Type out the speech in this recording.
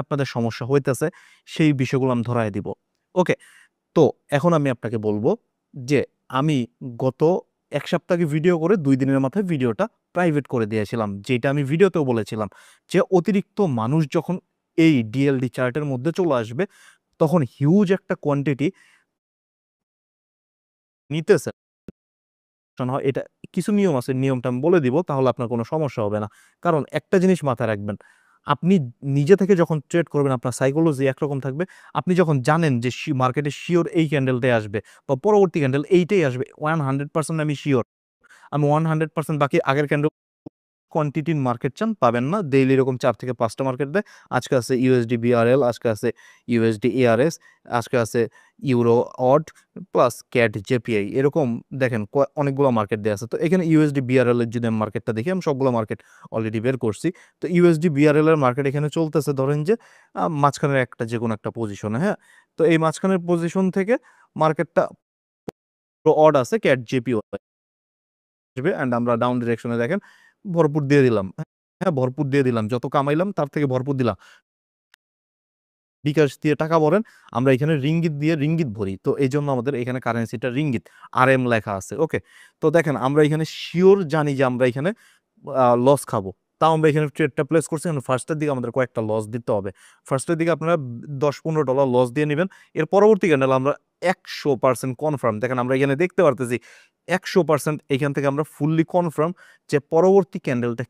আপনাদের সমস্যা হইতেছে সেই বিষয়গুলো আমি ধরায় দিব। ওকে, তো এখন আমি আপনাকে বলবো যে আমি গত 1 সপ্তাহ আগে ভিডিও করে 2 দিনের মাথায় ভিডিওটা প্রাইভেট করে দিয়েছিলাম, যেটা আমি ভিডিওতেও বলেছিলাম যে অতিরিক্ত মানুষ যখন এই ডিএলডি চার্টের মধ্যে চলে আসবে তখন হিউজ একটা কোয়ান্টিটি নিতেছে হয়। এটা কিছু নিয়ম আছে, নিয়মটা আমি বলে দিব, তাহলে আপনার কোনো সমস্যা হবে না। কারণ একটা জিনিস মাথায় রাখবেন, আপনি নিজে থেকে যখন ট্রেড করবেন আপনার সাইকোলজি একরকম থাকবে। আপনি যখন জানেন যে মার্কেটে শিওর এই ক্যান্ডেলটাই আসবে বা পরবর্তী ক্যান্ডেল এইটাই আসবে, 100% আমি শিওর, আমি 100% বাকি আগের ক্যান্ডেল কোয়ান্টিটির মার্কেট চান পাবেন না। ডেইলি এরকম 4 থেকে 5টা মার্কেট দেয়। আজকে আছে ইউএসডি বিআরএল, আজকে আছে ইউএসডি এআরএস, আজকে আছে euro odd plus cat JPI, এরকম দেখেন অনেকগুলো মার্কেট দেওয়া আছে। তো এখানে ইউএসডি বিআরএল এর যদি আমি মার্কেটটা দেখি, আমি সবগুলো মার্কেট অলরেডি বের করছি। তো ইউএসডি বিআরএল এর মার্কেট এখানে চলতেছে ধরেন যে মাঝখানের একটা যে কোনো একটা পজিশনে, হ্যাঁ। তো এই মাঝখানের পজিশন থেকে মার্কেটটা অড আছে, ক্যাট জেপিও আসবে অ্যান্ড আমরা ডাউন ডিরেকশনে দেখেন ভরপুর দিয়ে দিলাম। হ্যাঁ, ভরপুর দিয়ে দিলাম, যত কামাইলাম তার থেকে ভরপুর দিলাম। বিকাশ দিয়ে টাকা ভরেন, আমরা এখানে রিঙ্গিত দিয়ে রিঙ্গিত ভরি, তো এই জন্য আমাদের এখানে কারেন্সিটা রিঙ্গিত RM লেখা আছে। ওকে, তো দেখেন আমরা এখানে শিওর জানি যে আমরা এখানে লস খাবো, তাও আমরা এখানে ট্রেডটা প্লেস করছি। কারণ ফার্স্টের দিকে আমাদের কয়েকটা লস দিতে হবে। ফার্স্টের দিকে আপনারা $10-15 লস দিয়ে নেবেন। এর পরবর্তী ক্যান্ডেল আমরা 100% কনফার্ম, দেখেন আমরা এখানে দেখতে পারতেছি 100% এখান থেকে আমরা ফুললি কনফার্ম যে পরবর্তী ক্যান্ডেলটা